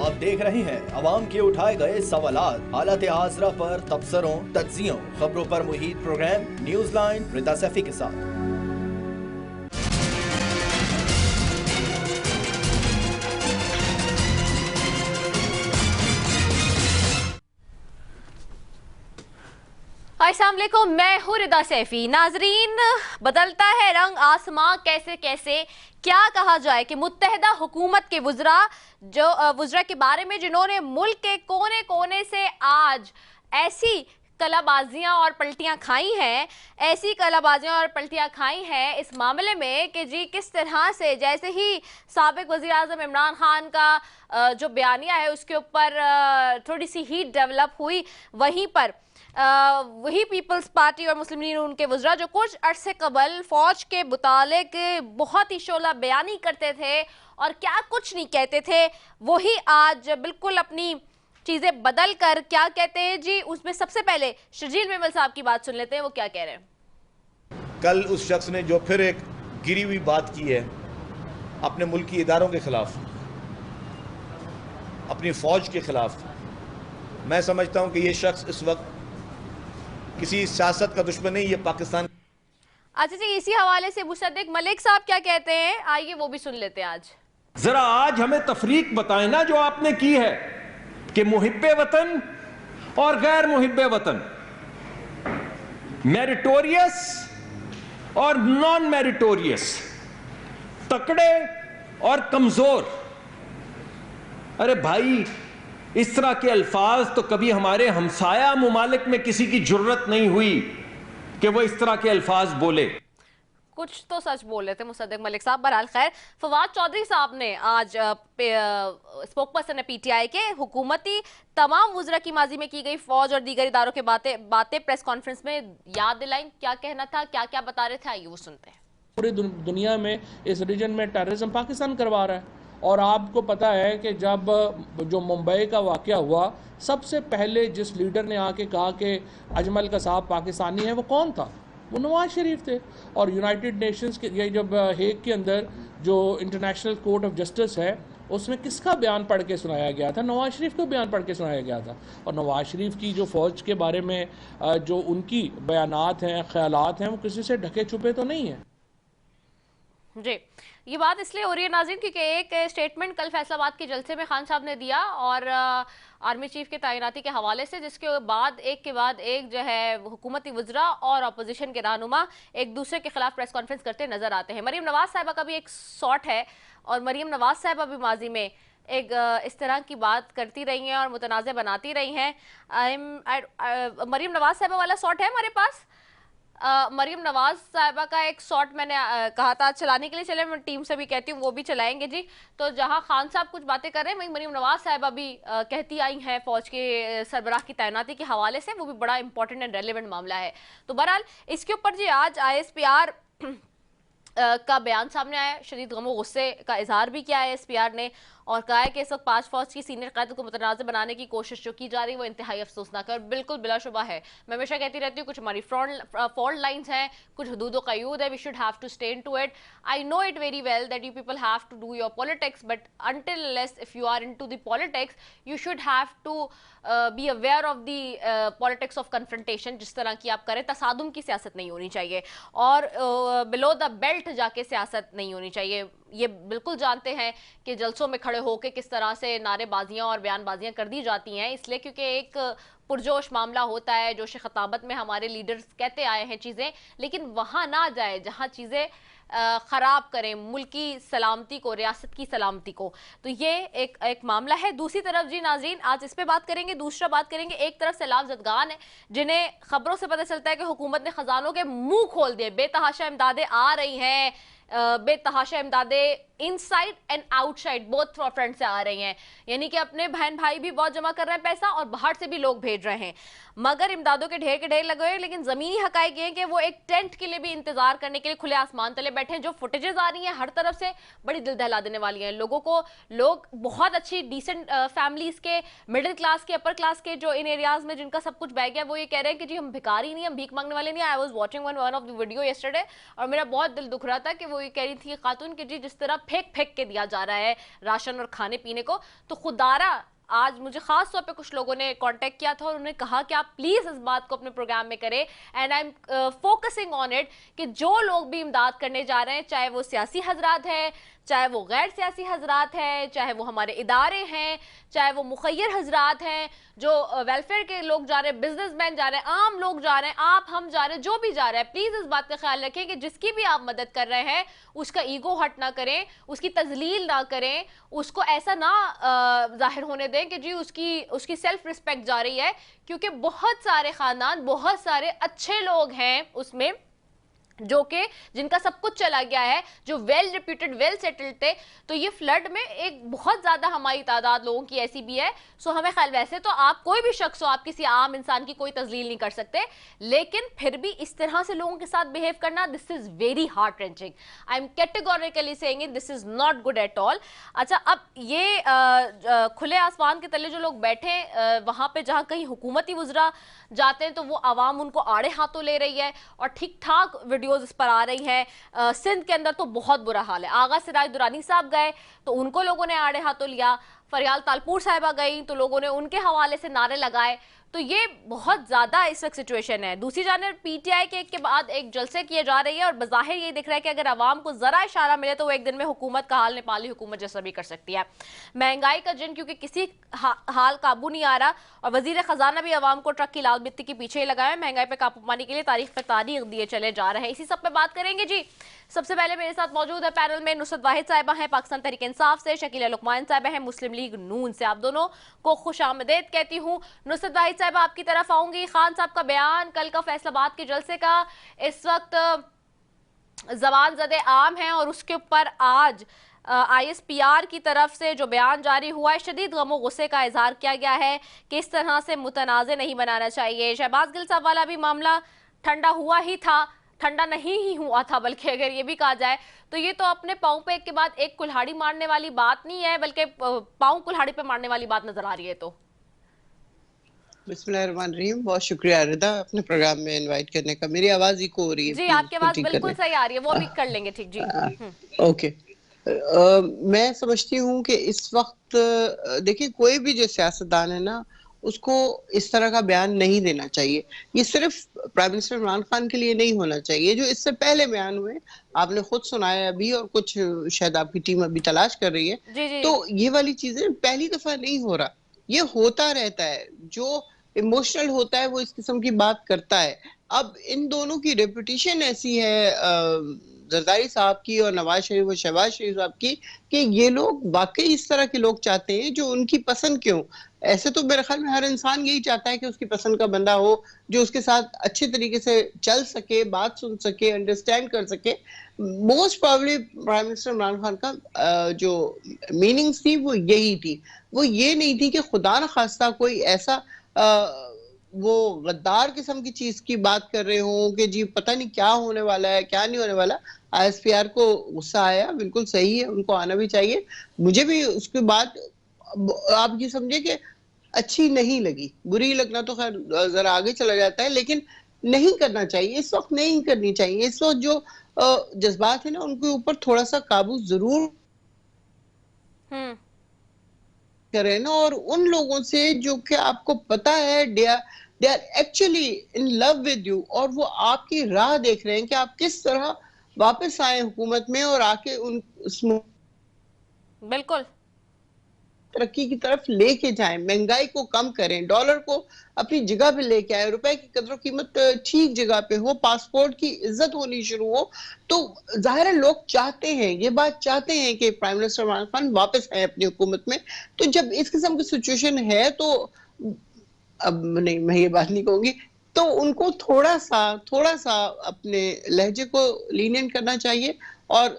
आप देख रहे हैं अवाम के उठाए गए सवालात, हालत आसरा पर तबसरों, तज्जियों, खबरों पर मुहित प्रोग्राम न्यूज लाइन रिदा सैफी के साथ। अस्सलाम वालेकुम, मैं हूँ रिदा सैफी। नाजरीन, बदलता है रंग आसमां कैसे कैसे, क्या कहा जाए कि मुत्तहदा हुकूमत के वुज़रा के बारे में जिन्होंने मुल्क के कोने कोने से आज ऐसी कलाबाजियां और पलटियां खाई हैं, ऐसी कलाबाजियां और पलटियां खाई हैं इस मामले में कि जी किस तरह से जैसे ही साबिक वज़ीर आज़म इमरान खान का जो बयानिया है उसके ऊपर थोड़ी सी हीट डेवलप हुई, वहीं पर वही पीपल्स पार्टी और मुस्लिम लीग उनके वज़रा जो कुछ अरसे कबल फौज के मुतालिक बहुत ही शोला बयानी करते थे और क्या कुछ नहीं कहते थे, वही आज बिल्कुल अपनी चीज़ें बदल कर क्या कहते हैं जी। उसमें सबसे पहले शर्जील मेमल साहब की बात सुन लेते हैं, वो क्या कह रहे हैं। कल उस शख्स ने जो फिर एक गिरी हुई बात की है अपने मुल्की इदारों के खिलाफ, अपनी फौज के खिलाफ, मैं समझता हूं कि ये शख्स इस वक्त किसी सियासत का दुश्मन नहीं, ये पाकिस्तान। अच्छा जी, इसी हवाले से मुसद्दिक मलिक साहब क्या कहते हैं, आइए वो भी सुन लेते हैं। आज जरा आज हमें तफरीक बताएं ना जो आपने की है कि मुहिब्बे वतन और गैर मुहिब्बे वतन, मेरिटोरियस और नॉन मेरिटोरियस, तकड़े और कमजोर। अरे भाई, इस तरह के अल्फाज तो कभी हमारे हमसाया मुमालिक में किसी की जुर्रत नहीं हुई कि वो इस तरह के अल्फाज बोले। कुछ तो सच बोल रहे थे मुसद्दिक मलिक साहब। बहरहाल खैर, फवाद चौधरी साहब ने आज स्पोक पर्सन है पीटीआई के, हुकूमती तमाम वुज़रा की माजी में की गई फौज और दीगर इदारों के बातें प्रेस कॉन्फ्रेंस में याद दिलाई। क्या कहना था, क्या क्या बता रहे थे, आइए वो सुनते हैं। पूरी दुनिया में इस रीजन में टेररिज्म पाकिस्तान करवा रहा है, और आपको पता है कि जब जो मुंबई का वाक़या हुआ, सबसे पहले जिस लीडर ने आके कहा कि अजमल का साहब पाकिस्तानी है, वो कौन था? वो नवाज शरीफ थे। और यूनाइटेड नेशंस के ये जब हेग के अंदर जो इंटरनेशनल कोर्ट ऑफ जस्टिस है, उसमें किसका बयान पढ़ के सुनाया गया था? नवाज शरीफ को बयान पढ़ के सुनाया गया था। और नवाज शरीफ की जो फ़ौज के बारे में जो उनकी बयानात हैं, ख्यालात हैं, वो किसी से ढके छुपे तो नहीं हैं जी। ये बात इसलिए हो रही है नाज़रीन क्योंकि एक स्टेटमेंट कल फैसलाबाद के जलसे में खान साहब ने दिया और आर्मी चीफ के तैनाती के हवाले से, जिसके बाद एक जो है हुकूमती वज़रा और अपोजिशन के रहनुमा एक दूसरे के खिलाफ प्रेस कॉन्फ्रेंस करते नजर आते हैं। मरीम नवाज साहिबा का भी एक शॉट है और मरीम नवाज साहिबा भी माजी में एक इस तरह की बात करती रही हैं और मुतनाज़ बनाती रही हैं। मरीम नवाज साहिबा वाला शॉट है हमारे पास। मरीम नवाज साहिबा का एक शॉट मैंने कहा था चलाने के लिए, चले मैं टीम से भी कहती हूँ वो भी चलाएंगे जी। तो जहां खान साहब कुछ बातें कर रहे हैं, वहीं मरीम नवाज साहिबा भी कहती आई हैं फौज के सरबराह की तैनाती के हवाले से, वो भी बड़ा इंपॉर्टेंट एंड रेलिवेंट मामला है। तो बहरहाल इसके ऊपर जी आज ISPR का बयान सामने आया, शदीद गम और गुस्से का इजहार भी किया है ISPR ने और कहा है कि इस वक्त 5 फौज की सीनियर क़यादत को मुतनाज़ बनाने की कोशिश जो की जा रही है वो इंतहाई अफसोसनाक है और बिल्कुल बिलाशुबा है। मैं हमेशा कहती रहती हूँ कुछ हमारी फॉल्ट लाइन्स हैं, कुछ हदूद क़यूद है, we should have to stay to it. I know it very well that you people have to do your politics, but until less if you are into the politics you should have to be aware of the politics of confrontation. जिस तरह की आप करें, तसादुम की सियासत नहीं होनी चाहिए और बिलो द बेल्ट जाके सियासत नहीं होनी चाहिए। ये बिल्कुल जानते हैं कि जलसों में खड़े होकर किस तरह से नारेबाजियां और बयानबाजियां कर दी जाती हैं, इसलिए क्योंकि एक पुरजोश मामला होता है, जोश खताबत में हमारे लीडर्स कहते आए हैं चीज़ें, लेकिन वहाँ ना जाए जहाँ चीज़ें ख़राब करें मुल्क की सलामती को, रियासत की सलामती को। तो ये एक मामला है। दूसरी तरफ जी नाज़रीन, आज इस पे बात करेंगे, दूसरा बात करेंगे, एक तरफ सैलाब ज़दगान है जिन्हें ख़बरों से पता चलता है कि हुकूमत ने ख़जानों के मुंह खोल दिए, बेतहाशा इमदादें आ रही हैं, बेतहाशा इमदादें inside and outside both front से आ रही हैं, यानी कि अपने बहन भाई भी बहुत जमा कर रहे हैं पैसा और बाहर से भी लोग भेज रहे हैं, मगर इमदादों के ढेर लगे हुए हैं। लेकिन ज़मीनी हकायक ये है कि वो एक टेंट के लिए भी इंतजार करने के लिए खुले आसमान तले बैठे हैं। जो फुटेजेस आ रही हैं हर तरफ से बड़ी दिल दहला देने वाली हैं लोगों को। लोग बहुत अच्छी डिसेंट फैमिलीज के, मिडिल क्लास के, अपर क्लास के, जो इन एरियाज में जिनका सब कुछ बह गया, वो ये कह रहे हैं कि जी हम भिखारी नहीं, हम भीख मांगने वाले नहीं। I was watching one of the video yesterday और मेरा बहुत दिल दुख रहा था कि वो ये कह रही थी खातून कि जी जिस तरह फेंक फेंक के दिया जा रहा है राशन और खाने पीने को। तो खुदारा आज मुझे खास तौर पे कुछ लोगों ने कांटेक्ट किया था और उन्होंने कहा कि आप प्लीज इस बात को अपने प्रोग्राम में करें, and I am focusing on it, कि जो लोग भी इमदाद करने जा रहे हैं, चाहे वो सियासी हजरात है, चाहे वो गैर सियासी हजरात हैं, चाहे वो हमारे इदारे हैं, चाहे वो मुखैर हजरात हैं, जो वेलफेयर के लोग जा रहे हैं, बिजनेसमैन जा रहे हैं, आम लोग जा रहे हैं, आप हम जा रहे हैं, जो भी जा रहे हैं, प्लीज इस बात का ख्याल रखें कि जिसकी भी आप मदद कर रहे हैं उसका ईगो हट ना करें, उसकी तजलील ना करें, उसको ऐसा ना जाहिर होने दें कि जी उसकी सेल्फ रिस्पेक्ट जा रही है, क्योंकि बहुत सारे खानदान, बहुत सारे अच्छे लोग हैं उसमें जो कि जिनका सब कुछ चला गया है, जो वेल रिप्यूटेड, वेल सेटल्ड थे। तो ये फ्लड में एक बहुत ज्यादा हमारी तादाद लोगों की ऐसी भी है। सो हमें ख्याल, वैसे तो आप कोई भी शख्स हो, आप किसी आम इंसान की कोई तजलील नहीं कर सकते, लेकिन फिर भी इस तरह से लोगों के साथ बिहेव करना, this is very heart wrenching. I am categorically saying this is not good at all. अच्छा, अब ये खुले आसमान के तले जो लोग बैठे वहां पे, जहां कहीं हुकूमती वज़रा जाते हैं तो वो आवाम उनको आड़े हाथों ले रही है और ठीक ठाक वीडियोस इस पर आ रही है। सिंध के अंदर तो बहुत बुरा हाल है। आगा सिराज दुरानी साहब गए तो उनको लोगों ने आड़े हाथों लिया, फरियाल तालपुर साहिबा गई तो लोगों ने उनके हवाले से नारे लगाए। तो ये बहुत ज्यादा इस वक्त सिचुएशन है। दूसरी जानब पीटीआई के एक के बाद एक जलसे किए जा रही है और बज़ाहिर ये दिख रहा है कि अगर आवाम को जरा इशारा मिले तो वो एक दिन में हुकूमत का हाल नेपाली हुकूमत जैसा भी कर सकती है। महंगाई का जिन क्योंकि किसी हाल काबू नहीं आ रहा और वजीर खजाना भी आवाम को ट्रक की लाल बत्ती के पीछे ही लगाए, महंगाई पर काबू पाने के लिए तारीख पर तारीख दिए चले जा रहे हैं। इसी सब पे बात करेंगे जी। सबसे पहले मेरे साथ मौजूद है पैनल में नुसरत वाहिद साहिबा हैं पाकिस्तान तहरीक इंसाफ से, शकीला लुकमान साहिबा हैं मुस्लिम लीग नून से। आप दोनों को खुश आमदेद कहती हूँ। नुसरत वाहिद साहिबा, आपकी तरफ आऊंगी। खान साहब का बयान कल का फैसलाबाद के जलसे का इस वक्त जबान ज़दे आम है और उसके ऊपर आज ISPR की तरफ से जो बयान जारी हुआ है, शदीद गमो गुस्से का इजहार किया गया है कि इस तरह से मुतनाज़े नहीं बनाना चाहिए। शहबाज गिल साहब वाला भी मामला ठंडा हुआ ही था, ठंडा नहीं ही हुआ था, बल्कि अगर ये भी कहा जाए तो ये तो अपने पाँव पे एक के बाद एक कुल्हाड़ी मारने वाली बात नहीं है, बल्कि पाँव कुल्हाड़ी पे मारने वाली बात नजर आ रही है। तो बिस्मिल्लाहिर्रहमानिर्रहीम, बहुत शुक्रिया रिदा अपने प्रोग्राम में इनवाइट करने का। मेरी आवाज ही को हो रही है? जी, आपकी आवाज बिल्कुल सही आ रही है, वो भी कर लेंगे ठीक जी। ओके। मैं समझती हूँ कि इस वक्त देखिए, कोई भी जो सियासतदान है ना, उसको इस तरह का बयान नहीं देना चाहिए। ये सिर्फ प्राइम मिनिस्टर इमरान खान के लिए नहीं होना चाहिए। जो इससे पहले बयान हुए आपने खुद सुनाया अभी, और कुछ शायद आपकी टीम अभी तलाश कर रही है जी। तो ये वाली चीजें पहली दफा नहीं हो रहा, ये होता रहता है। जो इमोशनल होता है वो इस किस्म की बात करता है। अब इन दोनों की रेपुटेशन ऐसी है, जरदारी साहब की और नवाज शरीफ और शहबाज शरीफ साहब की, कि ये लोग वाकई इस तरह के लोग चाहते हैं जो उनकी पसंद के हों। ऐसे तो मेरे ख्याल में हर इंसान यही चाहता है कि उसकी पसंद का बंदा हो जो उसके साथ अच्छे तरीके से चल सके, बात सुन सके, अंडरस्टैंड कर सके। Most probably prime minister Imran Khan का जो मीनिंग्स थी वो यही थी। वो ये नहीं थी कि खुदा न खास्ता कोई ऐसा वो गद्दार किस्म की चीज की बात कर रहे हो कि जी पता नहीं क्या होने वाला है, क्या नहीं होने वाला। ISPR को गुस्सा आया, बिल्कुल सही है, उनको आना भी चाहिए। मुझे भी उसके बाद आप ये समझे कि अच्छी नहीं लगी। बुरी लगना तो खैर जरा आगे चला जाता है, लेकिन नहीं करना चाहिए इस वक्त, नहीं करनी चाहिए इस वक्त। जो जज्बात है ना, उनके ऊपर थोड़ा सा काबू जरूर करें ना। और उन लोगों से जो कि आपको पता है they are actually in love with you, और वो आपकी राह देख रहे हैं कि आप किस तरह वापस आए हुकूमत में और आके उन बिल्कुल तरक्की की तरफ लेके जाएं, महंगाई को कम करें, डॉलर को अपनी जगह पे लेके आए, रुपए की कदर कीमत ठीक जगह पे हो, पासपोर्ट की इज्जत होनी शुरू हो। तो जाहिर है लोग चाहते हैं, ये बात चाहते हैं कि प्राइम मिनिस्टर इमरान खान वापस आए अपनी हुकूमत में। तो जब इस किस्म की सिचुएशन है तो अब नहीं, मैं ये बात नहीं कहूंगी, तो उनको थोड़ा सा अपने लहजे को लीनियंट करना चाहिए और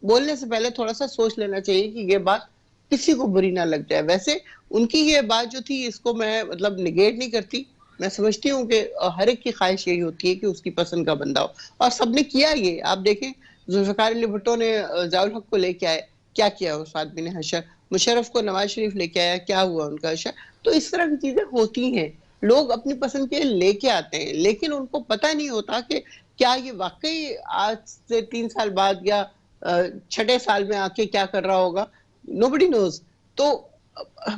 बोलने से पहले थोड़ा सा सोच लेना चाहिए कि ये बात किसी को बुरी ना लग जाए। वैसे उनकी ये बात जो थी, इसको मैं मतलब निगेट नहीं करती। मैं समझती हूँ कि हर एक की ख्वाहिश यही होती है कि उसकी पसंद का बंदा हो, और सबने किया ये। आप देखें, जुल्फ़िकार अली भुट्टो ने ज़ियाउल हक को लेके आए, क्या किया उस आदमी ने हशर। मुशर्रफ को नवाज शरीफ लेके आया, क्या हुआ उनका हशर। तो इस तरह की चीजें होती हैं, लोग अपनी पसंद के लेके आते हैं, लेकिन उनको पता नहीं होता कि क्या ये वाकई आज से 3 साल बाद या छठे साल में आके क्या कर रहा होगा, नोबडी नोज। तो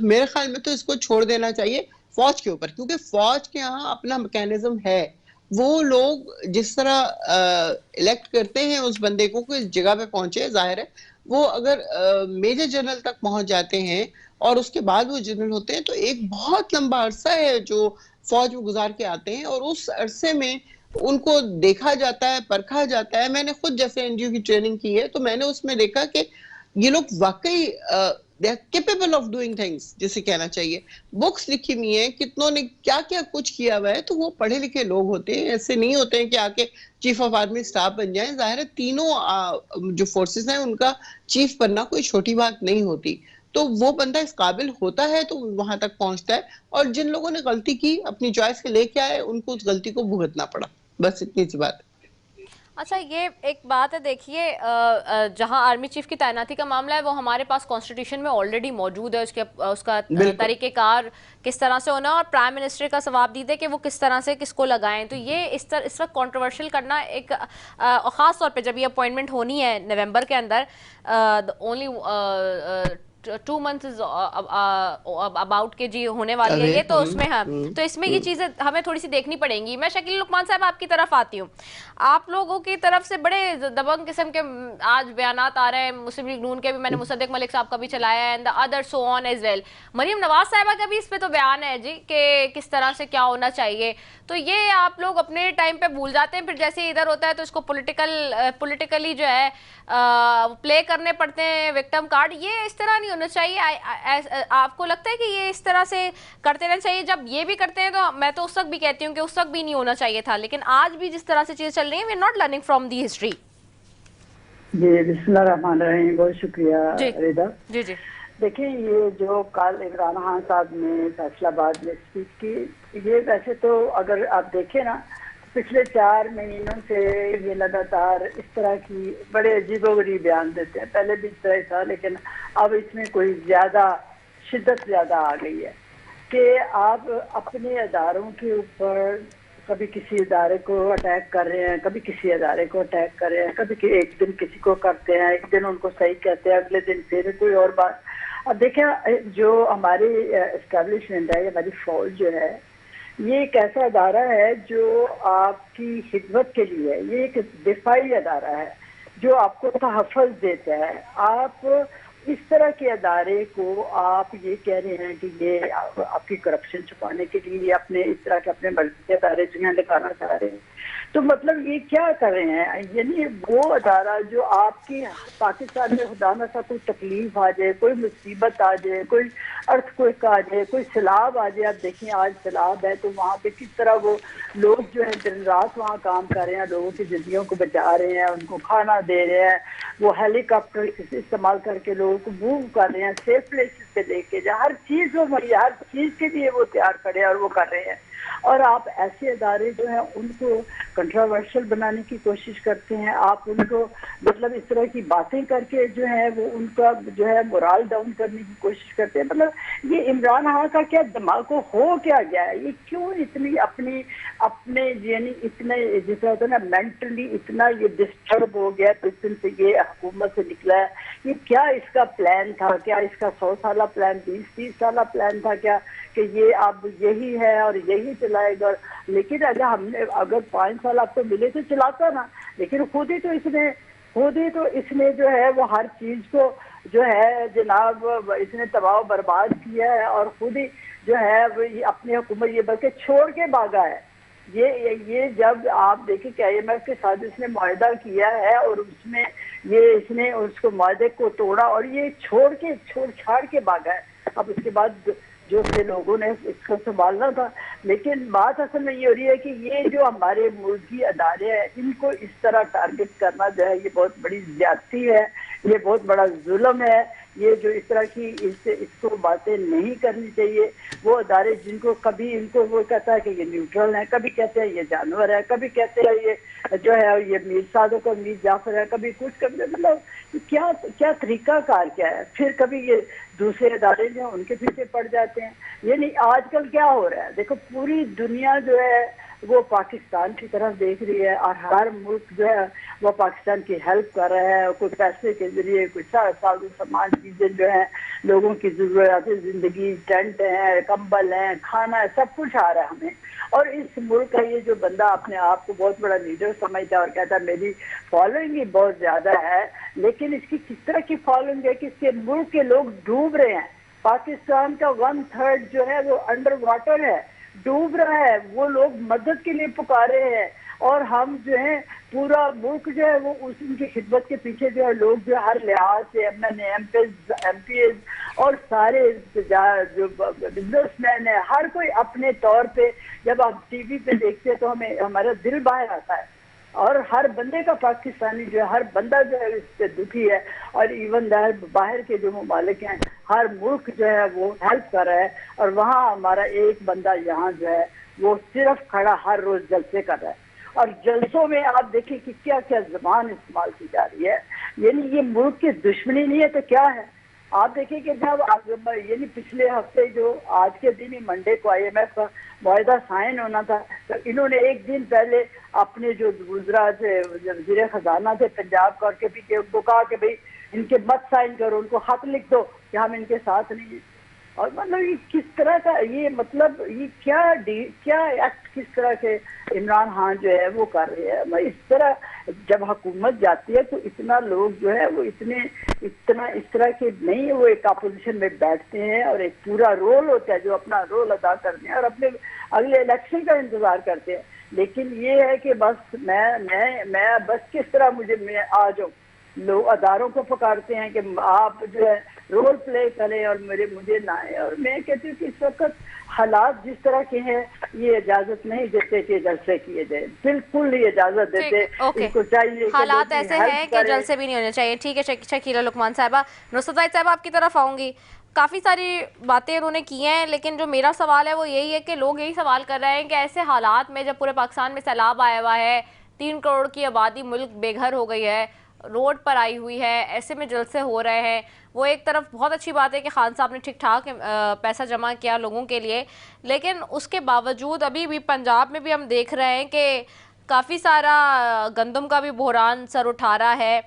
मेरे ख्याल में तो इसको छोड़ देना चाहिए फौज के ऊपर, क्योंकि फौज के यहाँ अपना मैकेनिज्म है। वो लोग जिस तरह इलेक्ट करते हैं उस बंदे को कि जगह पे पहुंचे, जाहिर है वो अगर मेजर जनरल तक पहुंच जाते हैं और उसके बाद वो जनरल होते हैं, तो एक बहुत लंबा अरसा है जो फौज में गुजार के आते हैं, और उस अरसे में उनको देखा जाता है, परखा जाता है। मैंने खुद जैसे एनजीओ की ट्रेनिंग की है, तो मैंने उसमें देखा कि ये लोग वाकई they are capable of doing things, जिसे कहना चाहिए। बुक्स लिखी हुई हैं, कितनों ने क्या क्या कुछ किया हुआ है, तो वो पढ़े लिखे लोग होते हैं, ऐसे नहीं होते हैं कि आके चीफ ऑफ आर्मी स्टाफ बन जाएं। जाहिर है तीनों जो फोर्सेस हैं उनका चीफ बनना कोई छोटी बात नहीं होती। तो वो बंदा इस काबिल होता है तो वहां तक पहुंचता है, और जिन लोगों ने गलती की अपनी चॉइस के लेके आए, उनको उस गलती को भुगतना पड़ा, बस इतनी सी बात। अच्छा, ये एक बात है, देखिए जहां आर्मी चीफ की तैनाती का मामला है वो हमारे पास कॉन्स्टिट्यूशन में ऑलरेडी मौजूद है, उसका तरीक़ेकार किस तरह से होना, और प्राइम मिनिस्टर का जवाबदीद है कि वो किस तरह से किसको लगाएं। तो ये इस वक्त कंट्रोवर्शियल करना एक ख़ास तौर पे जब ये अपॉइंटमेंट होनी है नवंबर के अंदर, ओनली 2 months अबाउट के जी होने वाली है ये, तो उसमें तो इसमें ये चीजें हमें थोड़ी सी देखनी पड़ेंगी। मैं शकील लुकमान साहब आपकी तरफ आती हूँ। आप लोगों की तरफ से बड़े दबंग किस्म के आज बयानात आ रहे हैं, मुस्लिम लीग नून के भी, मैंने मुसद्दिक मलिक साहब का भी चलाया है, and the other so on as well. Maryam Nawaz साहिबा का भी इस पे तो बयान है जी कि किस तरह से क्या होना चाहिए। तो ये आप लोग अपने टाइम पे भूल जाते हैं, फिर जैसे इधर होता है तो इसको पॉलिटिकली जो है प्ले करने पड़ते हैं विक्टिम कार्ड। ये इस तरह नहीं होना चाहिए। आपको लगता है कि ये इस तरह से करते रहना चाहिए? जब ये भी करते हैं तो मैं तो उस वक्त भी कहती हूँ कि उस वक्त भी नहीं होना चाहिए था, लेकिन आज भी जिस तरह से चीजें चल रही हैं, we are not learning from the history. जी बिस्मिल्लाहिर्रहमानिर्रहीम, बहुत शुक्रिया रिदा जी जी। देखिए, ये जो कल इमरान खान साहब ने फैसलाबाद में स्पीच की, ये वैसे तो अगर आप देखें ना, पिछले 4 महीनों से ये लगातार इस तरह की बड़े अजीबोगरीब बयान देते हैं। पहले भी इस तरह था, लेकिन अब इसमें कोई शिद्दत ज़्यादा आ गई है कि आप अपने अदारों के ऊपर कभी किसी अदारे को अटैक कर रहे हैं, कभी किसी अदारे को अटैक कर रहे हैं, कभी एक दिन किसी को करते हैं, एक दिन उनको सही कहते हैं, अगले दिन फिर कोई और बात। अब देखें, जो हमारी एस्टेब्लिशमेंट है, हमारी फौज जो है, ये एक ऐसा अदारा है जो आपकी खिदमत के लिए है। ये एक दिफाई अदारा है जो आपको तहफ़्फ़ुज़ देता है। आप इस तरह के अदारे को आप ये कह रहे हैं कि ये आपकी करप्शन छुपाने के लिए अपने इस तरह के अपने मर्जी के अदारे जो यहाँ लगाना चाह रहे हैं, तो मतलब ये क्या कर रहे हैं? यानी वो अदारा जो आपकी पाकिस्तान में खुदा न सा कोई तकलीफ आ जाए, कोई मुसीबत आ जाए, कोई अर्थक्वेक आ जाए, कोई सैलाब आ जाए। आप देखें आज सैलाब है तो वहाँ पे किस तरह वो लोग जो है दिन रात वहाँ काम कर रहे हैं, लोगों की जिंदगियों को बचा रहे हैं, उनको खाना दे रहे हैं, वो हेलीकॉप्टर इस्तेमाल करके लोगों को मूव कर रहे हैं, सेफ प्लेसेस पे लेके जा, हर चीज़ वो मुहैया, हर चीज़ के लिए वो तैयार खड़े हैं और वो कर रहे हैं। और आप ऐसे अदारे जो हैं उनको कंट्रोवर्शियल बनाने की कोशिश करते हैं। आप उनको मतलब इस तरह की बातें करके जो है वो उनका जो है मोरल डाउन करने की कोशिश करते हैं। मतलब ये इमरान खान का क्या दिमाग को हो क्या गया है? ये क्यों इतनी अपने यानी इतने जैसे होता है ना मेंटली इतना ये डिस्टर्ब हो गया तो दिन से ये हुकूमत से निकला है। ये क्या इसका प्लान था? क्या इसका 100 साल प्लान, 20-30 साल प्लान था क्या कि ये अब यही है और यही चलाएगा? लेकिन अगर 5 साल आपको मिले तो चलाता ना, लेकिन खुद ही तो इसने जो है वो हर चीज को जो है जनाब इसने तबाह बर्बाद किया है और खुद ही जो है वो अपनी हुकूमत ये बल्कि छोड़ के भागा है। ये जब आप देखें कि IMF के साथ इसने मुआहदा किया है और उसमें इसने उसको मुआहदे को तोड़ा और ये छोड़ छाड़ के भागा है। अब उसके बाद जो से लोगों ने इसको संभालना था, लेकिन बात असल में ये हो रही है कि ये जो हमारे मुल्की अदारे हैं इनको इस तरह टारगेट करना जो है ये बहुत बड़ी ज्यादती है, ये बहुत बड़ा जुल्म है। ये जो इस तरह की इसको बातें नहीं करनी चाहिए। वो अदारे जिनको कभी इनको वो कहता है कि ये न्यूट्रल है, कभी कहते हैं ये जानवर है, कभी कहते हैं ये जो है ये मीर सादक और मीर जाफर है, कभी कुछ कभी मतलब क्या तरीका कार क्या है। फिर कभी ये दूसरे अदारे जो उनके पीछे पड़ जाते हैं। ये नहीं, आजकल क्या हो रहा है देखो, पूरी दुनिया जो है वो पाकिस्तान की तरफ देख रही है और हर मुल्क जो है वो पाकिस्तान की हेल्प कर रहा है, कोई पैसे के जरिए, कुछ साजो सामान चीज़ें जो है लोगों की ज़रूरत, ज़िंदगी, टेंट हैं, कंबल हैं, खाना है, सब कुछ आ रहा है हमें। और इस मुल्क का ये जो बंदा अपने आप को बहुत बड़ा लीडर समझता है और कहता है मेरी फॉलोइंग ही बहुत ज़्यादा है, लेकिन इसकी किस तरह की फॉलोइंग है कि इसके मुल्क के लोग डूब रहे हैं। पाकिस्तान का 1/3 जो है वो अंडर वाटर है, डूब रहा है, वो लोग मदद के लिए पुकारे हैं और हम जो है पूरा मुल्क जो है वो उनकी खिदमत के पीछे जो है लोग जो हर लिहाज से अपने एमपीएस और सारे जो बिजनेसमैन है, हर कोई अपने तौर पे जब आप टीवी पे देखते हैं तो हमें हमारा दिल बाहर आता है और हर बंदे का पाकिस्तानी जो है हर बंदा जो है इससे दुखी है। और इवन बाहर के जो ममालिक हैं हर मुल्क जो है वो हेल्प कर रहा है और वहाँ हमारा एक बंदा यहाँ जो है वो सिर्फ खड़ा हर रोज जलसे कर रहा है। और जलसों में आप देखिए कि क्या क्या ज़बान इस्तेमाल की जा रही है, यानी ये मुल्क की दुश्मनी नहीं है तो क्या है। आप देखिए कि जब यानी पिछले हफ्ते जो आज के दिन ही मंडे को IMF का मुआहदा साइन होना था तो इन्होंने एक दिन पहले अपने जो गुजरा थे वज़ीर खजाना थे पंजाब करके भी के उनको कहा कि भाई इनके मत साइन करो, उनको खत लिख दो कि हम इनके साथ नहीं हैं। और मतलब ये किस तरह का ये मतलब ये क्या एक्ट किस तरह के इमरान खान जो है वो कर रहे हैं। इस तरह जब हुकूमत जाती है तो इतना लोग जो है वो इतना इस तरह के नहीं, वो एक अपोजिशन में बैठते हैं और एक पूरा रोल होता है जो अपना रोल अदा करते हैं और अपने अगले इलेक्शन का इंतजार करते हैं। लेकिन ये है कि बस मैं बस किस तरह मैं आ जाऊँ, लोग अदारों को पुकारते हैं कि आप जो है रोल प्ले करें और मुझे ना आए। और मैं कहती हूँ कि इस वक्त हालात जिस तरह के हैं ये इजाजत नहीं देते कि जलसे किए जाए, बिल्कुल नहीं इजाजत देते। इनको चाहिए हालात ऐसे हैं कि जलसे भी नहीं होने चाहिए। ठीक है शकीला लुकमान साहबा, नुसरत साहब आपकी तरफ आऊँगी। काफ़ी सारी बातें उन्होंने की हैं, लेकिन जो मेरा सवाल है वो यही है कि लोग यही सवाल कर रहे हैं कि ऐसे हालात में जब पूरे पाकिस्तान में सैलाब आया हुआ है, 3 करोड़ की आबादी मुल्क बेघर हो गई है, रोड पर आई हुई है, ऐसे में जलसे हो रहे हैं। वो एक तरफ बहुत अच्छी बात है कि खान साहब ने ठीक ठाक पैसा जमा किया लोगों के लिए, लेकिन उसके बावजूद अभी भी पंजाब में भी हम देख रहे हैं कि काफ़ी सारा गंदम का भी बहरान सर उठा रहा है।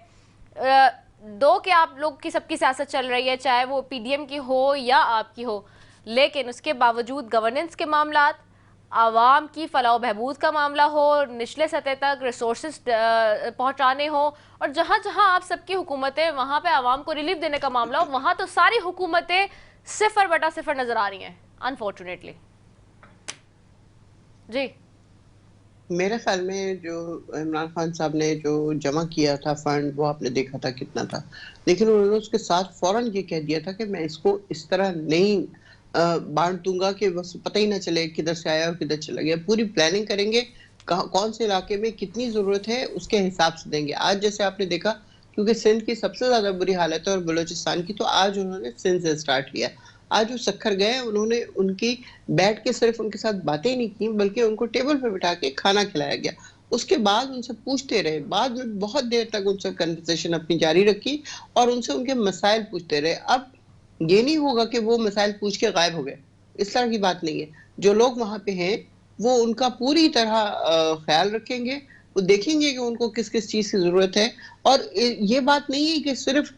दो कि आप लोग की सबकी सियासत चल रही है, चाहे वो PDM की हो या आपकी हो, लेकिन उसके बावजूद गवर्नेंस के मामलात, आवाम की फलाह बहबूद का मामला हो, निचले सतह तक रिसोर्सेज पहुंचाने हो और जहां जहां आप सबकी हुकूमतें वहां पे आवाम को रिलीफ देने का मामला हो, वहां तो सारी हुकूमतें 0/0 नजर आ रही हैं अनफॉर्चुनेटली। जी, मेरे ख्याल में जो इमरान खान साहब ने जो जमा किया था फंड वो आपने देखा था कितना था, लेकिन उन्होंने उसके साथ फौरन ये कह दिया था कि मैं इसको इस तरह नहीं बांट दूंगा कि बस पता ही ना चले किधर से आया और किधर चला गया। पूरी प्लानिंग करेंगे, कौन से इलाके में कितनी जरूरत है उसके हिसाब से देंगे। आज जैसे आपने देखा क्योंकि सिंध की सबसे ज्यादा बुरी हालत है और बलूचिस्तान की, तो आज उन्होंने सिंध से स्टार्ट किया। आज वो सक्खर गए, उन्होंने उनकी बैठ के सिर्फ उनके साथ बातें नहीं की बल्कि उनको टेबल पे बिठा के खाना खिलाया गया। उसके बाद उनसे पूछते रहे, बाद में बहुत देर तक उनसे कन्वर्सेशन अपनी जारी रखी और उनसे उनके मसाइल पूछते रहे। अब ये नहीं होगा कि वो मसाइल पूछ के गायब हो गए, इस तरह की बात नहीं है। जो लोग वहां पे हैं वो उनका पूरी तरह ख्याल रखेंगे, वो देखेंगे कि उनको किस किस चीज की जरूरत है। और ये बात नहीं है कि सिर्फ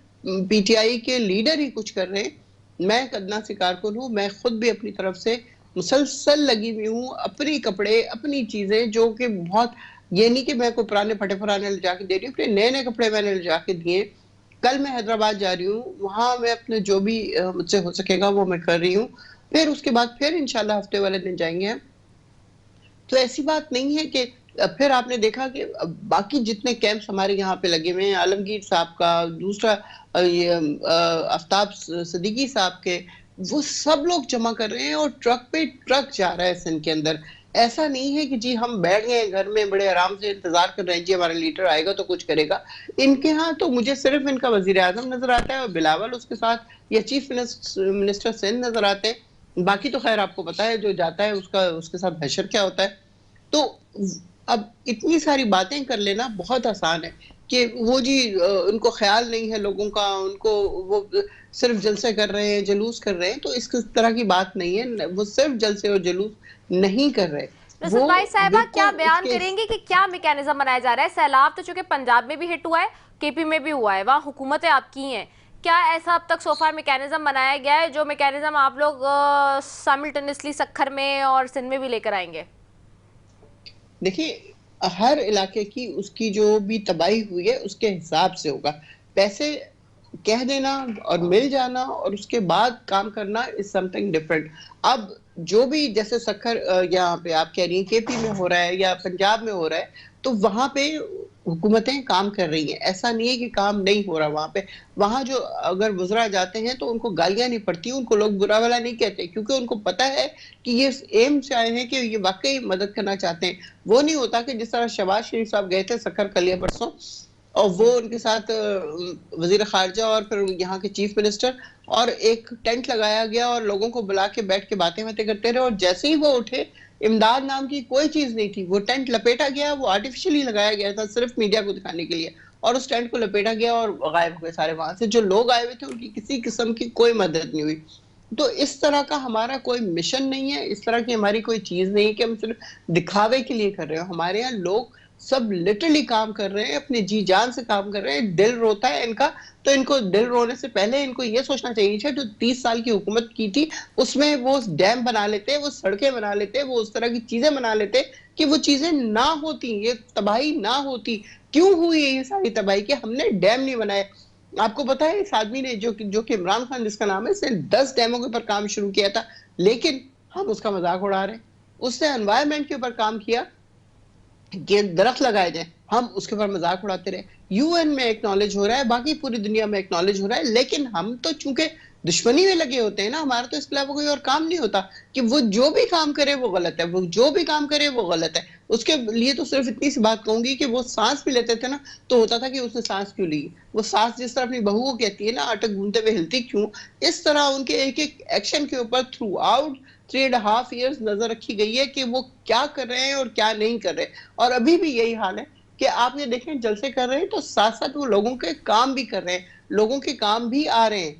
PTI के लीडर ही कुछ कर रहे हैं। मैं कदना से कारकुन हूँ, मैं खुद भी अपनी तरफ से मुसलसल लगी हुई हूँ, अपने कपड़े अपनी चीजें जो कि बहुत, ये नहीं कि मैं कोई पुराने फटे पुराने ले जाके दे रही हूँ, अपने नए नए कपड़े मैंने ले जाके दिए। कल मैं हैदराबाद जा रही हूँ, वहां मैं अपने जो भी मुझसे हो सकेगा वो मैं कर रही हूँ। फिर उसके बाद फिर इंशाल्लाह हफ्ते वाले दिन जाएंगे। तो ऐसी बात नहीं है कि फिर आपने देखा कि बाकी जितने कैंप्स हमारे यहाँ पे लगे हुए हैं, आलमगीर साहब का, दूसरा ये आफ्ताब सिद्दीकी साहब के, वो सब लोग जमा कर रहे हैं और ट्रक पे ट्रक जा रहा है सिंध के अंदर। ऐसा नहीं है कि जी हम बैठ गए घर में बड़े आराम से इंतजार कर रहे हैं जी हमारा लीडर आएगा तो कुछ करेगा। इनके यहाँ तो मुझे सिर्फ इनका वजीर आजम नजर आता है और बिलावल उसके साथ या चीफ मिनिस्टर सिंध नजर आते हैं। बाकी तो खैर आपको पता है जो जाता है उसके साथ हशर क्या होता है। तो अब इतनी सारी बातें कर लेना बहुत आसान है कि वो जी उनको ख्याल नहीं है लोगों का, उनको वो सिर्फ जलसे कर रहे हैं, जुलूस कर रहे हैं। तो इस तरह की बात नहीं है, वो सिर्फ जलसे और जुलूस नहीं कर रहे। नुसरत भाई साहिबा क्या बयान उसके करेंगे कि क्या मैकेनिज्म बनाया जा रहा है? सैलाब तो चूंकि पंजाब में भी हिट हुआ है, केपी में भी हुआ है, वहाँ हुकूमतें आपकी हैं, क्या ऐसा अब तक सोफार मैकेनिज्म बनाया गया है जो मैकेनिज्म आप लोग साइमल्टेनियसली सक्खर में और सिंध में भी लेकर आएंगे? देखिए, हर इलाके की उसकी जो भी तबाही हुई है उसके हिसाब से होगा। पैसे कह देना और मिल जाना और उसके बाद काम करना इज समथिंग डिफरेंट। अब जो भी जैसे सक्खर यहाँ पे आप कह रही हैं केपी में हो रहा है या पंजाब में हो रहा है, तो वहां पे हुकूमतें काम कर रही हैं। ऐसा नहीं है कि काम नहीं हो रहा वहां पे। वहां जो अगर गुजरा जाते हैं तो उनको गालियां नहीं पड़ती, उनको लोग बुरा भला नहीं कहते, क्योंकि उनको पता है कि ये एम से आए हैं कि ये वाकई मदद करना चाहते हैं। वो नहीं होता कि जिस तरह शहबाज शरीफ साहब गए थे सक्खर कलिया परसों, और वो उनके साथ वजीर खारजा और फिर यहाँ के चीफ मिनिस्टर, और एक टेंट लगाया गया और लोगों को बुला के बैठ के बातें करते रहे, और जैसे ही वो उठे इमदाद नाम की कोई चीज नहीं थी। वो टेंट लपेटा गया, वो आर्टिफिशियली लगाया गया था सिर्फ मीडिया को दिखाने के लिए, और उस टेंट को लपेटा गया और गायब हुए सारे। वहां से जो लोग आए हुए थे उनकी किसी किस्म की कोई मदद नहीं हुई। तो इस तरह का हमारा कोई मिशन नहीं है, इस तरह की हमारी कोई चीज नहीं है कि हम सिर्फ दिखावे के लिए कर रहे हो। हमारे यहाँ लोग सब लिटरली काम कर रहे हैं, अपने जी जान से काम कर रहे हैं। दिल रोता है इनका, तो इनको दिल रोने से पहले इनको ये सोचना चाहिए था जो 30 साल की हुकूमत की थी उसमें वो डैम बना लेते, वो सड़कें बना लेते, वो उस तरह की चीजें बना लेते कि वो चीजें ना होती, ये तबाही ना होती। क्यों हुई ये सारी तबाही कि हमने डैम नहीं बनाए? आपको पता है इस आदमी ने जो कि इमरान खान जिसका नाम है, इसने 10 डैमों के ऊपर काम शुरू किया था, लेकिन हम उसका मजाक उड़ा रहे हैं। उसने एनवायरमेंट के ऊपर काम किया कि दरख्त लगाए जाए, हम उसके ऊपर मजाक उड़ाते रहे। यूएन में एक्नॉलेज हो रहा है, बाकी पूरी दुनिया में एक्नॉलेज हो रहा है, लेकिन हम तो चूंकि दुश्मनी में लगे होते हैं ना, हमारा तो इसके अलावा कोई और काम नहीं होता कि वो जो भी काम करे वो गलत है, वो जो भी काम करे वो गलत है। उसके लिए तो सिर्फ इतनी सी बात कहूंगी कि वो सांस भी लेते थे ना, तो होता था कि उसने सांस क्यों ली। वो सांस जिस तरह अपनी बहू को कहती है ना, अटक घूमते हुए हिलती क्यों, इस तरह उनके एक एक एक्शन के ऊपर थ्रू आउट 3.5 years नजर रखी गई है कि वो क्या कर रहे हैं और क्या नहीं कर रहे। और अभी भी यही हाल है कि आप ये देखें, जलसे कर रहे हैं तो साथ साथ वो लोगों के काम भी कर रहे हैं, लोगों के काम भी आ रहे हैं,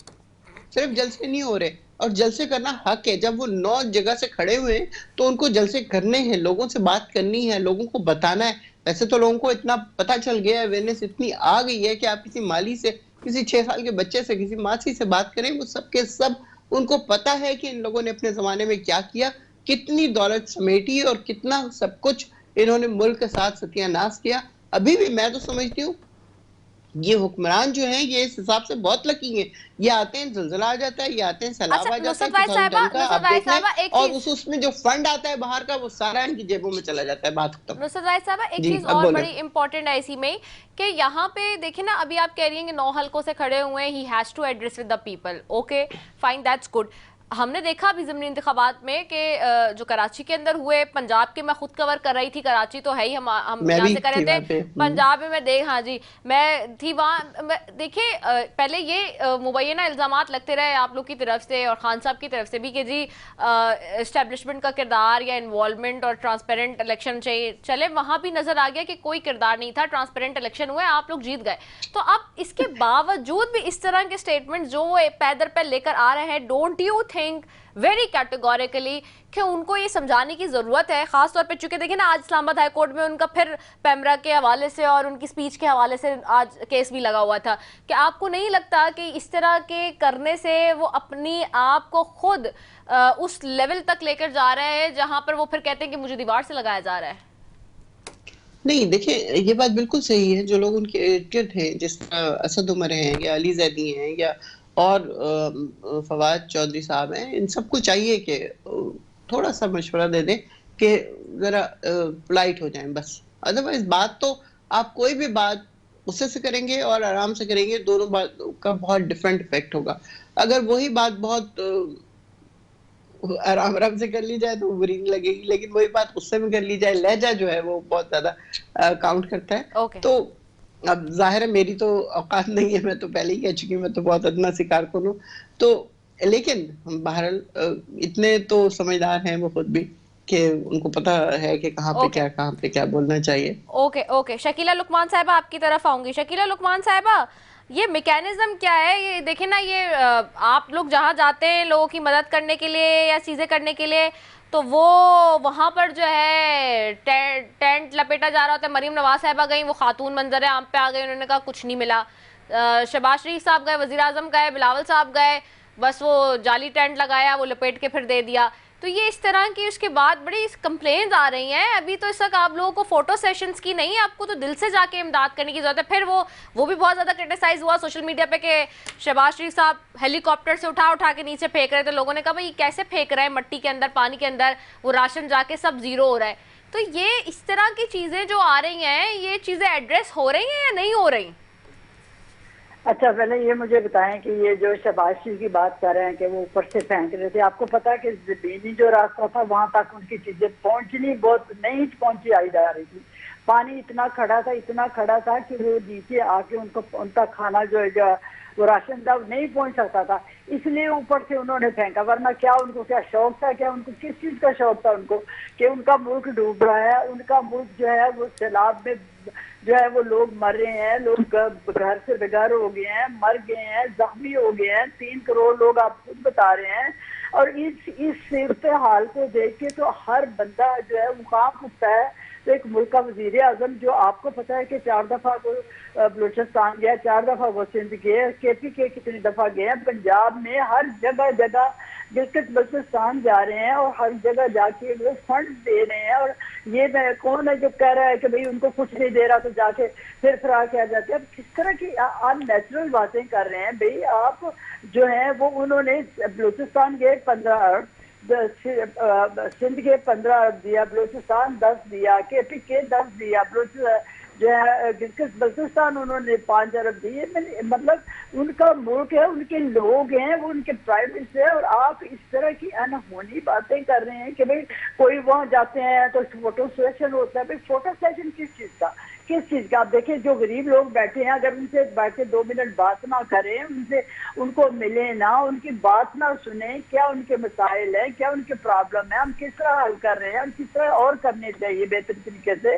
सिर्फ जलसे नहीं हो रहे। और जलसे करना हक है। जब वो 9 जगह से खड़े हुए हैं तो उनको जलसे करने हैं, लोगों से बात करनी है, लोगों को बताना है। वैसे तो लोगों को इतना पता चल गया है, अवेयरनेस इतनी आ गई है कि आप किसी माली से, किसी 6 साल के बच्चे से, किसी मासी से बात करें, वो सबके सब उनको पता है कि इन लोगों ने अपने जमाने में क्या किया, कितनी दौलत समेटी और कितना सब कुछ इन्होंने मुल्क के साथ सत्यानाश किया। अभी भी मैं तो समझती हूँ ये हुक्मरान जो हैं ये इस हिसाब से बहुत लकी हैं। ये आते हैं, ज़लज़ला आ जाता है, ये आते हैं, सैलाब आ जाता है, और उसमें जो फंड आता है बाहर का वो सारा इनकी जेबों में चला जाता है। बात खत्म। नुसरत वाहिद साहबा, एक चीज और बड़ी इंपॉर्टेंट है इसी में कि यहाँ पे देखिए ना, अभी आप कह रही हैं कि 9 हलकों से खड़े हुए हैं, he has to address with the people. Okay fine, that's good. हमने देखा अभी ज़मीनी इंतखाबात में कि जो कराची के अंदर हुए, पंजाब के मैं खुद कवर कर रही थी, कराची तो है ही, हम यहाँ से कर रहे थे, पंजाब में मैं हाँ जी मैं थी वहाँ। देखिए पहले ये मुबैना इल्ज़ामात लगते रहे आप लोग की तरफ से और खान साहब की तरफ से भी कि जी इस्टेब्लिशमेंट का किरदार या इन्वॉल्वमेंट और ट्रांसपेरेंट इलेक्शन चाहिए। चले वहाँ भी नज़र आ गया कि कोई किरदार नहीं था, ट्रांसपेरेंट इलेक्शन हुए, आप लोग जीत गए। तो अब इसके बावजूद भी इस तरह के स्टेटमेंट जो वो पैदर पे लेकर आ रहे हैं, don't you think very categorically कि उनको ये समझाने की जरूरत है, खास तौर पे चूंकि देखिए ना आज इस्लामाबाद हाई कोर्ट में उनका फिर पैमरा के हवाले से और उनकी स्पीच के हवाले से आज केस भी लगा हुआ था। कि आपको नहीं लगता कि इस तरह के करने से वो अपनी आप को खुद उस लेवल तक लेकर जा रहे हैं जहां पर वो फिर कहते हैं कि मुझे दीवार से लगाया जा रहा है? नहीं, देखिए ये बात बिल्कुल सही है। जो लोग उनके इर्द हैं, जिस तरह असद उमर हैं या अली जैदी हैं या और फवाद चौधरी साहब हैं, इन सबको चाहिए कि थोड़ा सा मशवरा दे दें कि जरा पोलाइट हो जाएं बस। अदरवाइज बात तो आप कोई भी बात गुस्से से करेंगे और आराम से करेंगे, दोनों बात का बहुत डिफरेंट इफेक्ट होगा। अगर वही बात बहुत आराम आराम से कर ली जाए तो बुरी नहीं लगेगी, लेकिन वही बात गुस्से में कर ली जाए, लहजा जो है वो बहुत ज्यादा काउंट करता है। तो अब जाहिर है मेरी तो औकात नहीं है, मैं तो पहले ही कह चुकी हूँ, मैं तो बहुत अदना सी कारकुन हूँ। तो लेकिन बहरहाल इतने तो समझदार हैं वो खुद भी कि उनको पता है कि कहाँ पे क्या बोलना चाहिए। ओके शकीला लुकमान साहिबा आपकी तरफ आऊंगी। शकीला लुकमान साहिबा, ये मैकेनिज्म क्या है? ये देखें ना, ये आप लोग जहाँ जाते हैं लोगों की मदद करने के लिए या चीज़ें करने के लिए, तो वो वहाँ पर जो है टेंट लपेटा जा रहा होता है। मरीम नवाज साहिबा गई, वो खातून मंजर आम पे आ गई, उन्होंने कहा कुछ नहीं मिला। शहबाज शरीफ साहब गए, वजीर आजम गए, बिलावल साहब गए, बस वो जाली टेंट लगाया, वो लपेट के फिर दे दिया। तो ये इस तरह की उसके बाद बड़ी कंप्लेंट्स आ रही हैं। अभी तो इस वक्त आप लोगों को फोटो सेशंस की नहीं है, आपको तो दिल से जाके इमदाद करने की जरूरत है। फिर वो भी बहुत ज़्यादा क्रिटिसाइज हुआ सोशल मीडिया पे कि शहबाज शरीफ साहब हेलीकॉप्टर से उठा के नीचे फेंक रहे थे। लोगों ने कहा भाई कैसे फेंक रहे हैं, मट्टी के अंदर, पानी के अंदर, वो राशन जाके सब जीरो हो रहा है। तो ये इस तरह की चीज़ें जो आ रही हैं, ये चीज़ें एड्रेस हो रही हैं या नहीं हो रही? अच्छा, पहले ये मुझे बताएं कि ये जो शहबाज शरीफ की बात कर रहे हैं कि वो ऊपर से फेंक रहे थे, आपको पता है कि जमीनी जो रास्ता था वहां तक उनकी चीजें पहुंचनी बहुत नहीं पहुंची आई जा रही थी। पानी इतना खड़ा था कि वो नीचे आके उनका खाना जो है वो राशन था नहीं पहुंच सकता था, इसलिए ऊपर से उन्होंने फेंका। वरना क्या उनको क्या शौक था, क्या उनको किस चीज का शौक था उनको कि उनका मुल्क डूब रहा है, उनका मुल्क जो है वो सैलाब में जो है वो लोग मर रहे हैं, लोग घर से बेघर हो गए हैं, मर गए हैं, जख्मी हो गए हैं, 3 करोड़ लोग आप खुद बता रहे हैं। और इस सूरत हाल को देख के तो हर बंदा जो है वो कांप उठता है। तो एक मुल्क का वजीर आजम जो आपको पता है कि 4 दफा वो बलूचिस्तान गया, 4 दफा वो सिंध गए, KPK कितनी दफा गए हैं, पंजाब में हर जगह गिलगित बल्तिस्तान जा रहे हैं और हर जगह जाके वो फंड दे रहे हैं। और ये कौन है जो कह रहा है कि भाई उनको कुछ नहीं दे रहा तो जाके फिर फरार किया जाता है। अब किस तरह की अननेचुरल बातें कर रहे हैं भाई आप जो है वो। उन्होंने बलूचिस्तान गए 15 अरब, सिंध के 15 अरब दिया, बलूचिस्तान 10 दिया, KPK 10 दिया, जो है गिलगित बल्तिस्तान उन्होंने 5 अरब दिए। मतलब उनका मुल्क है, उनके लोग हैं, वो उनके प्राइम मिनिस्टर है। और आप इस तरह की अनहोनी बातें कर रहे हैं कि भाई कोई वहां जाते हैं तो फोटो सेशन होता है। भाई फोटो सेशन किस चीज का? आप देखिए जो गरीब लोग बैठे हैं, अगर उनसे बैठ के 2 मिनट बात ना करें, उनको मिले ना, उनकी बात ना सुने, क्या उनके मसाइल है, क्या उनके प्रॉब्लम है, हम किस तरह हल कर रहे हैं, हम किस तरह और करने चाहिए बेहतर तरीके से,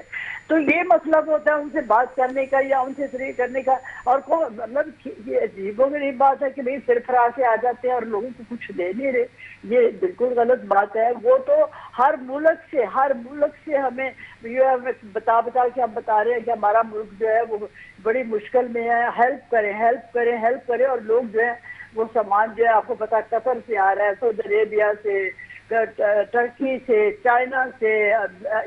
तो ये मतलब होता है उनसे बात करने का या उनसे तरीके करने का। और को मतलब ये अजीबोगरीब बात है कि भाई सिरफराज से आ जाते हैं और लोगों को कुछ दे नहीं रहे, ये बिल्कुल गलत बात है। वो तो हर मुल्क से हमें बता के हम बता रहे हैं कि हमारा मुल्क जो है वो बड़ी मुश्किल में है, हेल्प करें। और लोग जो है वो सामान जो है आपको पता कतर से आ रहा है, सऊदी अरेबिया से, टर्की से, चाइना से,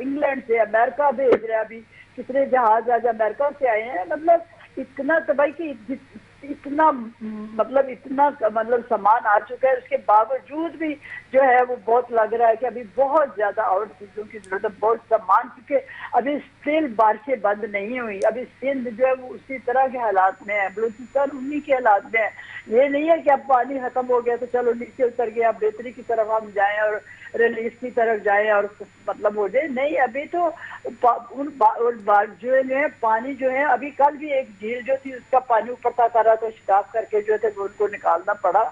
इंग्लैंड से, अमेरिका भेज रहे हैं। अभी कितने जहाज आज अमेरिका से आए हैं। मतलब इतना तबाही की इतना मतलब सामान आ चुका है, उसके बावजूद भी जो है वो बहुत लग रहा है कि अभी बहुत ज्यादा और चीजों की जरूरत है, बहुत सामान, क्योंकि अभी स्टिल बारिशें बंद नहीं हुई। अभी सिंध जो है वो उसी तरह के हालात में है, बलूचिस्तान उन्हीं के हालात में है। ये नहीं है कि अब पानी खत्म हो गया तो चलो नीचे उतर गया, अब बेहतरी की तरफ हम जाएं और रिलीज की तरफ जाएं और मतलब हो जाए। नहीं, अभी तो जो है पानी जो है, अभी कल भी एक झील जो थी उसका पानी ऊपर तक आ रहा, तो स्टॉप करके जो है उनको निकालना पड़ा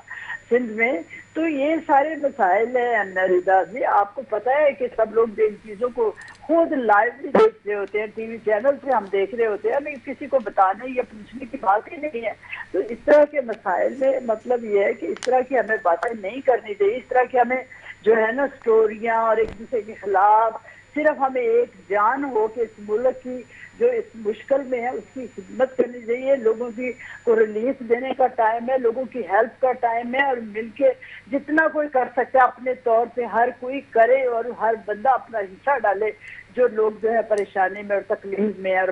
सिंध में। तो ये सारे मसाइल है रिदा जी। आपको पता है कि सब लोग इन चीजों को खुद लाइव भी देख रहे होते हैं, टीवी चैनल से हम देख रहे होते हैं, हमें किसी को बताने या पूछने की बात ही नहीं है। तो इस तरह के मसाइल में मतलब ये है कि इस तरह की हमें बातें नहीं करनी चाहिए। इस तरह की हमें जो है ना स्टोरियां और एक दूसरे के खिलाफ, सिर्फ हमें एक जान हो कि इस मुल्क की जो इस मुश्किल में है उसकी खिदमत करनी चाहिए। लोगों की को रिलीफ देने का टाइम है, लोगों की हेल्प का टाइम है, और मिलके जितना कोई कर सकता है अपने तौर पे हर कोई करे और हर बंदा अपना हिस्सा डाले। जो लोग जो है परेशानी में और तकलीफ में और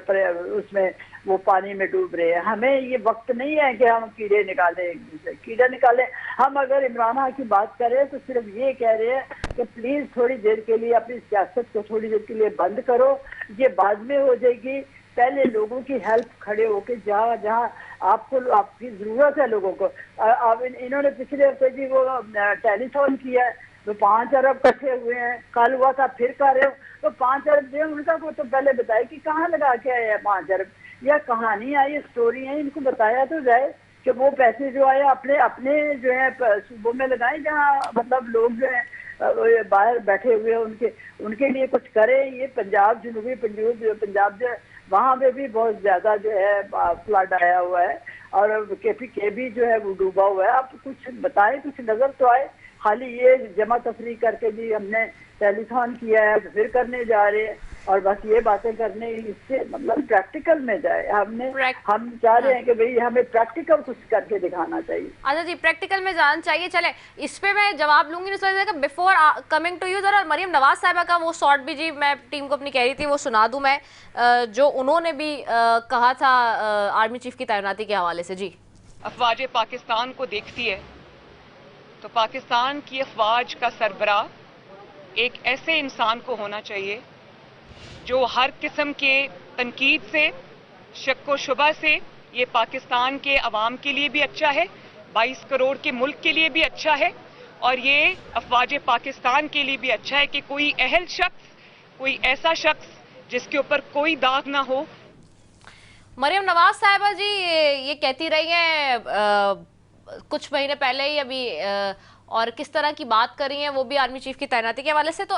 उसमें वो पानी में डूब रहे हैं, हमें ये वक्त नहीं है कि हम कीड़े निकालें, एक दूसरे कीड़े निकालें। हम अगर इमरान खान की बात करें तो सिर्फ ये कह रहे हैं कि प्लीज थोड़ी देर के लिए अपनी सियासत को थोड़ी देर के लिए बंद करो, ये बाद में हो जाएगी। पहले लोगों की हेल्प खड़े होके जहाँ जहाँ आपकी जरूरत है लोगों को। अब इन्होंने पिछले हफ्ते जी वो टेलीथॉन किया है, तो 5 अरब इकट्ठे हुए हैं, कल हुआ था फिर कर रहे हो, तो 5 अरब दे उनका को तो पहले बताए कि कहाँ लगा के आए हैं 5 अरब, या कहानी आई, स्टोरी है, इनको बताया तो जाए कि वो पैसे जो आए अपने जो है सूबों में लगाए जहाँ मतलब लोग जो है बाहर बैठे हुए हैं उनके लिए कुछ करें। ये पंजाब, जनूबी पंजाब जो है वहाँ पे भी बहुत ज्यादा जो है फ्लड आया हुआ है और KPK भी जो है वो डूबा हुआ है। आप कुछ बताएं, कुछ नजर तो आए। खाली ये जमा तफरी करके जी हमने टेलीथॉन किया है, फिर करने जा रहे हैं, और बस ये बातें करने, इससे मतलब प्रैक्टिकल में जाए। हम चाह रहे हैं कि भाई हमें प्रैक्टिकल कुछ करके दिखाना चाहिए। अच्छा जी, प्रैक्टिकल में जाना चाहिए। चले इस पे मैं जवाब लूंगी। बिफोर कमिंग टू यू, जरा मरियम नवाज साहिबा का वो शॉर्ट भी जी मैं टीम को अपनी कह रही थी वो सुना दूं मैं, जो उन्होंने भी कहा था आर्मी चीफ की तैनाती के हवाले से। जी, अफवाज पाकिस्तान को देखती है तो पाकिस्तान की अफवाज का सरबराह एक ऐसे इंसान को होना चाहिए जो हर किस्म के तनकीद से, शक व शुबा से, ये पाकिस्तान के अवाम के लिए भी अच्छा है, 22 करोड़ के मुल्क के लिए भी अच्छा है, और ये अफवाज पाकिस्तान के लिए भी अच्छा है कि कोई अहल शख्स, कोई ऐसा शख्स जिसके ऊपर कोई दाग ना हो। मरियम नवाज साहिबा जी ये कहती रही हैं कुछ महीने पहले ही अभी, और किस तरह की बात कर रही हैं वो भी आर्मी चीफ की तैनाती के हवाले से। तो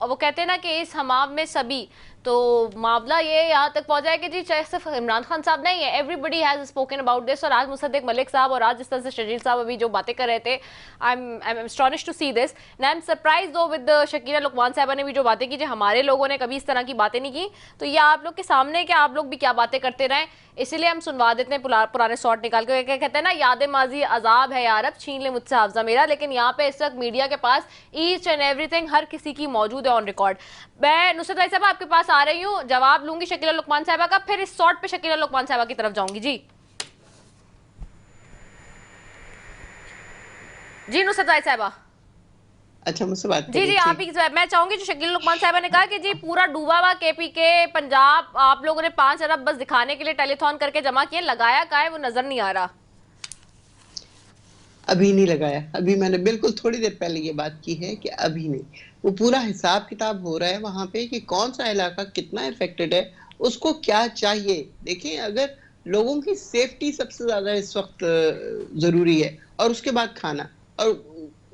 वो कहते हैं ना कि इस हमाम में सभी, तो मामला ये यहाँ तक पहुंचा है कि जी चाहे सिर्फ इमरान खान साहब नहीं है, everybody has spoken about this. और आज मुसद्दिक मलिक साहब और आज जिस तरह से शजील साहब अभी जो बातें कर रहे थे, I am astonished to see this, I am surprise though with Shakila Luqman साहबा ने भी जो बातें की, जो हमारे लोगों ने कभी इस तरह की बातें नहीं की। तो ये आप लोग के सामने कि आप लोग भी क्या बातें करते रहें, इसीलिए हम सुनवा देते हैं पुराने शॉट निकाल के। कहते हैं ना, याद माजी अजाब है यारब, छीन ले मुझसे हाफजा मेरा। लेकिन यहाँ पे इस वक्त मीडिया के पास ईच एंड एवरीथिंग हर किसी की मौजूद है ऑन रिकॉर्ड। मैं नुसरत भाई साहब आपके पास आ रही हूँ, जवाब लूंगी शकीला लुकमान साहिबा का, फिर इस शॉट पे शकीला लुकमान साहिबा की तरफ जाऊंगी। जी नुसरत भाई साहिबा। अच्छा, मुझसे बात जी आप ही। मैं चाहूंगी जो शकील लुकमान साहिबा ने कहा कि जी पूरा डूबा हुआ केपीके पंजाब, आप लोगों ने 5 अरब बस दिखाने के लिए टेलीथॉन करके जमा किए, लगाया का है वो नजर नहीं आ रहा। अभी नहीं लगाया, अभी मैंने बिल्कुल थोड़ी देर पहले ये बात की है कि अभी नहीं, वो पूरा हिसाब किताब हो रहा है वहां पे कि कौन सा इलाका कितना इफेक्टेड है, उसको क्या चाहिए। देखिए, अगर लोगों की सेफ्टी सबसे ज्यादा इस वक्त जरूरी है, और उसके बाद खाना, और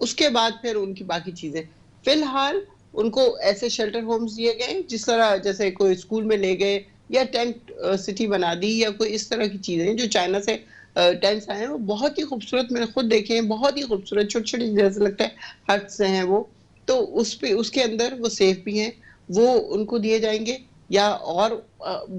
उसके बाद फिर उनकी बाकी चीजें। फिलहाल उनको ऐसे शेल्टर होम्स दिए गए जिस तरह जैसे कोई स्कूल में ले गए, या टेंट सिटी बना दी, या कोई इस तरह की चीजें जो चाइना से टेंट्स आए हैं, वो बहुत ही खूबसूरत, मैंने खुद देखे हैं, बहुत ही खूबसूरत, छोटे छोटे जैसे लगता है हट्स हैं वो। तो उसके अंदर वो सेफ भी हैं, वो उनको दिए जाएंगे, या और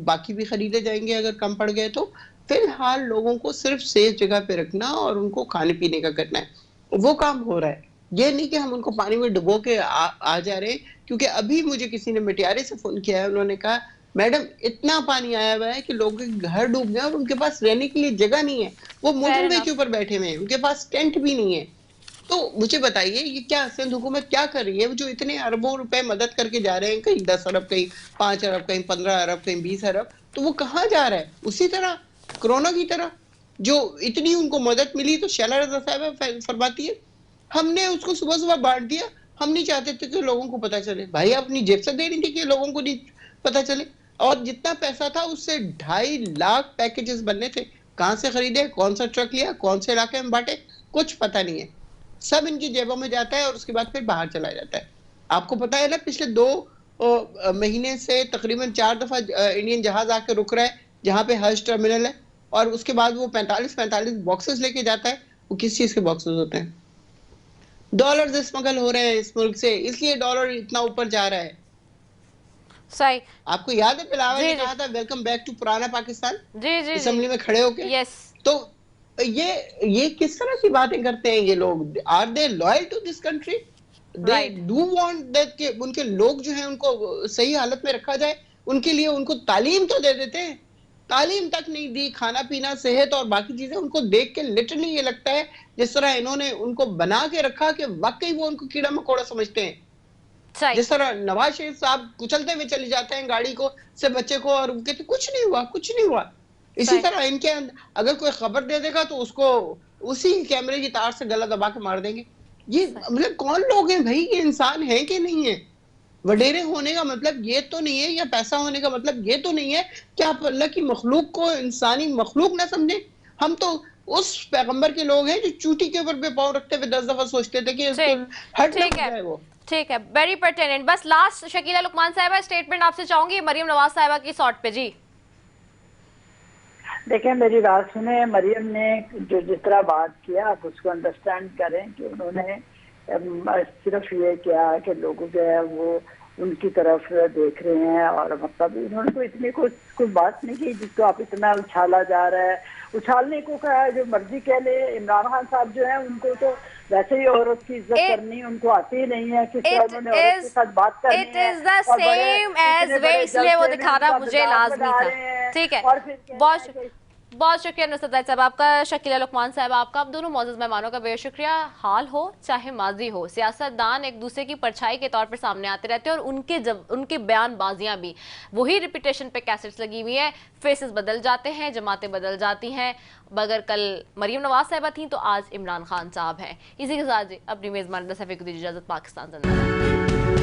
बाकी भी खरीदे जाएंगे अगर कम पड़ गए तो। फिलहाल लोगों को सिर्फ सेफ जगह पे रखना और उनको खाने पीने का करना है, वो काम हो रहा है। ये नहीं कि हम उनको पानी में डुबो के आ जा रहे हैं, क्योंकि अभी मुझे किसी ने मटियारे से फोन किया है, उन्होंने कहा मैडम इतना पानी आया हुआ है कि लोगों के घर डूब गए और उनके पास रहने के लिए जगह नहीं है, वो मोटरवे के ऊपर बैठे हुए हैं, उनके पास टेंट भी नहीं है। तो मुझे बताइए ये क्या सिंध हुकूमत क्या कर रही है, जो इतने अरबों रुपए मदद करके जा रहे हैं, कहीं 10 अरब, कहीं 5 अरब, कहीं 15 अरब, कहीं 20 अरब, तो वो कहाँ जा रहा है? उसी तरह कोरोना की तरह जो इतनी उनको मदद मिली, तो शैला रज़ा साहब फरमाती है हमने उसको सुबह सुबह बांट दिया, हम नहीं चाहते थे कि लोगों को पता चले। भाई अपनी जेब से दे रही थी कि लोगों को नहीं पता चले, और जितना पैसा था उससे 2.5 लाख पैकेजेस बनने थे, कहां से खरीदे, कौन सा ट्रक लिया, कौन से इलाके में बांटे, कुछ पता नहीं है। सब इनकी जेबों में जाता है और उसके बाद फिर बाहर चला जाता है। आपको पता है ना, पिछले 2 महीने से तकरीबन 4 दफा इंडियन जहाज आके रुक रहा है जहां पे हज टर्मिनल है, और उसके बाद वो 45 बॉक्सेस लेके जाता है। वो किस चीज के बॉक्सेस होते हैं? डॉलर स्मगल हो रहे हैं इस मुल्क से, इसलिए डॉलर इतना ऊपर जा रहा है। सही। आपको याद है बिलावल ने कहा था वेलकम बैक टू पुराना पाकिस्तान, असेंबली में खड़े होके? यस। तो ये किस तरह की बातें करते हैं ये लोग? Are they loyal to this country? They do want that कि उनके लोग जो हैं उनको सही हालत में रखा जाए, उनके लिए उनको तालीम तो दे देते हैं, तालीम तक नहीं दी, खाना पीना, सेहत और बाकी चीजें। उनको देख के लिटरली ये लगता है जिस तरह इन्होंने उनको बना के रखा कि वाकई वो उनको कीड़ा मकोड़ा समझते हैं। जिस तरह नवाज शरीफ साहब कुचलते हुए चले जाते हैं गाड़ी को से बच्चे को, और कहते कुछ नहीं हुआ, कुछ नहीं हुआ। इसी तरह इनके अगर कोई खबर दे देगा तो उसको उसी कैमरे की तार से गला दबा के मार देंगे। ये मतलब कौन लोग हैं भाई? ये इंसान है कि नहीं है? वडेरे होने का मतलब ये तो नहीं है, या पैसा होने का मतलब ये तो नहीं है कि आप अल्लाह की मखलूक को इंसानी मखलूक ना समझे। हम तो उस पैगंबर के लोग हैं जो चूटी के ऊपर पाँव रखते हुए 10 दफा सोचते थे कि इसको हट ना जाए वो। ठीक है, वेरी पर्टिनेंट। बस लास्ट शकीला लुकमान साहिबा स्टेटमेंट आपसे चाहूंगी मरियम नवाज साहिबा की शॉर्ट पे। जी देखें, मेरी बात सुने। मरियम ने जो जिस तरह बात किया आप उसको अंडरस्टैंड करें कि उन्होंने सिर्फ ये क्या कि लोग जो है वो उनकी तरफ देख रहे हैं और मतलब इन्होंने तो इतनी कोई बात नहीं की जिसको आप इतना उछाला जा रहा है। उछालने को कहा है, जो मर्जी कह ले। इमरान खान साहब जो है उनको तो वैसे ही औरत की इज्जत करनी उनको आती ही नहीं है, किस तरह उन्होंने औरत के साथ बात करनी है। It is the same as way, इसलिए वो दिखाना मुझे लाजमी था। ठीक है, बहुत शुक्रिया नुसरत ज़ाहिद साहब आपका, शकीला लुकमान साहब आपका, आप दोनों मौजूद मेहमानों का बेहद शुक्रिया। हाल हो चाहे माजी हो, सियासतदान एक दूसरे की परछाई के तौर पर सामने आते रहते हैं और उनके बयानबाजियां भी वही रिपीटेशन पे कैसेट्स लगी हुई हैं। फेसेस बदल जाते हैं, जमातें बदल जाती हैं। अगर कल मरीम नवाज साहिबा थी तो आज इमरान खान साहब हैं। इसी के साथ अपनी मेज़बान सफ़ी को दीजिए इजाज़त। पाकिस्तान जिंदाबाद।